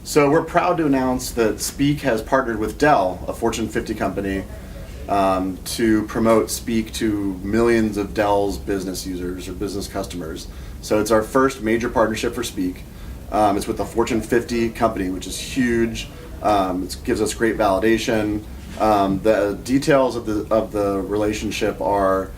So we're proud to announce that Speek has partnered with Dell, a Fortune 50 company, to promote Speek to millions of Dell's business users or business customers. So it's our first major partnership for Speek. It's with a Fortune 50 company, which is huge. It gives us great validation. The details of the relationship are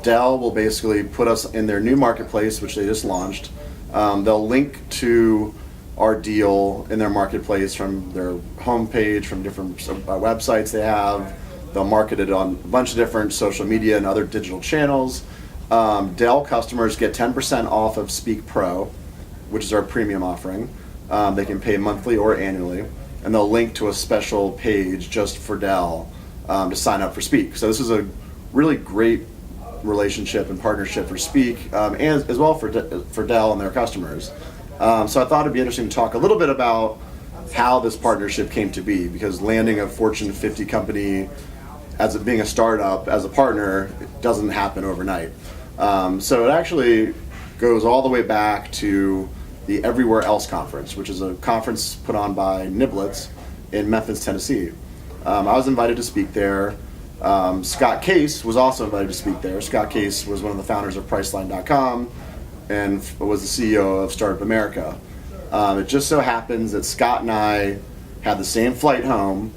Dell will basically put us in their new marketplace, which they just launched. They'll link to our deal in their marketplace from their homepage, from different websites they have. They'll market it on a bunch of different social media and other digital channels. Dell customers get 10% off of Speek Pro, which is our premium offering. They can pay monthly or annually, and they'll link to a special page just for Dell to sign up for Speek. So this is a really great relationship and partnership for Speek, and as well for Dell and their customers. So I thought it'd be interesting to talk a little bit about how this partnership came to be, because landing a Fortune 50 company as being a startup as a partner, it doesn't happen overnight. So it actually goes all the way back to the Everywhere Else conference, which is a conference put on by Niblets in Memphis, Tennessee. I was invited to speak there. Scott Case was also invited to speak there. Scott Case was one of the founders of Priceline.com and was the CEO of Startup America. It just so happens that Scott and I had the same flight home,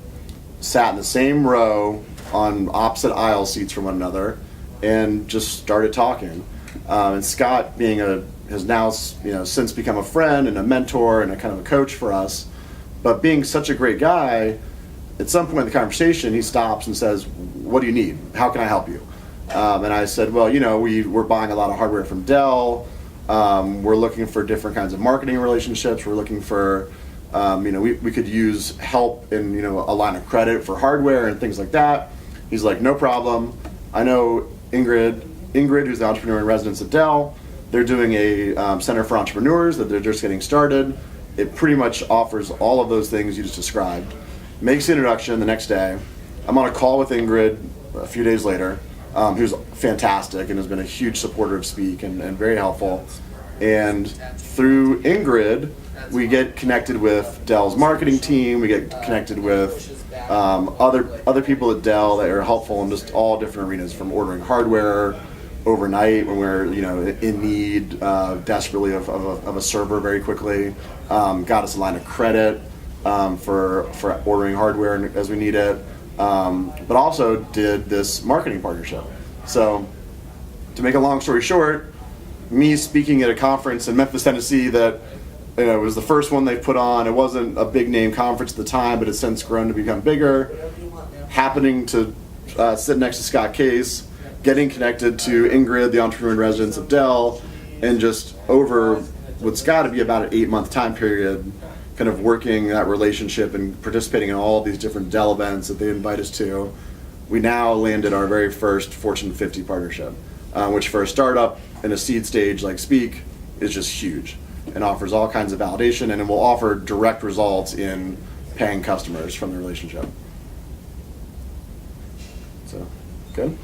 sat in the same row on opposite aisle seats from one another, and just started talking. And Scott, has now since become a friend and a mentor and a kind of a coach for us, but being such a great guy, at some point in the conversation, he stops and says, "What do you need? How can I help you?" And I said, "Well, we're buying a lot of hardware from Dell. We're looking for different kinds of marketing relationships. We're looking for, we could use help in, a line of credit for hardware and things like that." He's like, "No problem. I know Ingrid, who's the entrepreneur in residence at Dell. They're doing a center for entrepreneurs that they're just getting started. It pretty much offers all of those things you just described." Makes the introduction the next day. I'm on a call with Ingrid a few days later, who's fantastic and has been a huge supporter of Speek and very helpful. And through Ingrid, we get connected with Dell's marketing team. We get connected with other people at Dell that are helpful in just all different arenas, from ordering hardware overnight when we're in need desperately of a server very quickly. Got us a line of credit for ordering hardware as we need it, but also did this marketing partnership. So to make a long story short, me speaking at a conference in Memphis, Tennessee that was the first one they put on. It wasn't a big name conference at the time, but it's since grown to become bigger. Happening to sit next to Scott Case, getting connected to Ingrid, the entrepreneur in residence of Dell, and just over what's got to be about an 8-month time period, kind of working that relationship and participating in all these different Dell events that they invite us to, we now landed our very first Fortune 50 partnership, which for a startup in a seed stage like Speek is just huge and offers all kinds of validation, and it will offer direct results in paying customers from the relationship. So, good.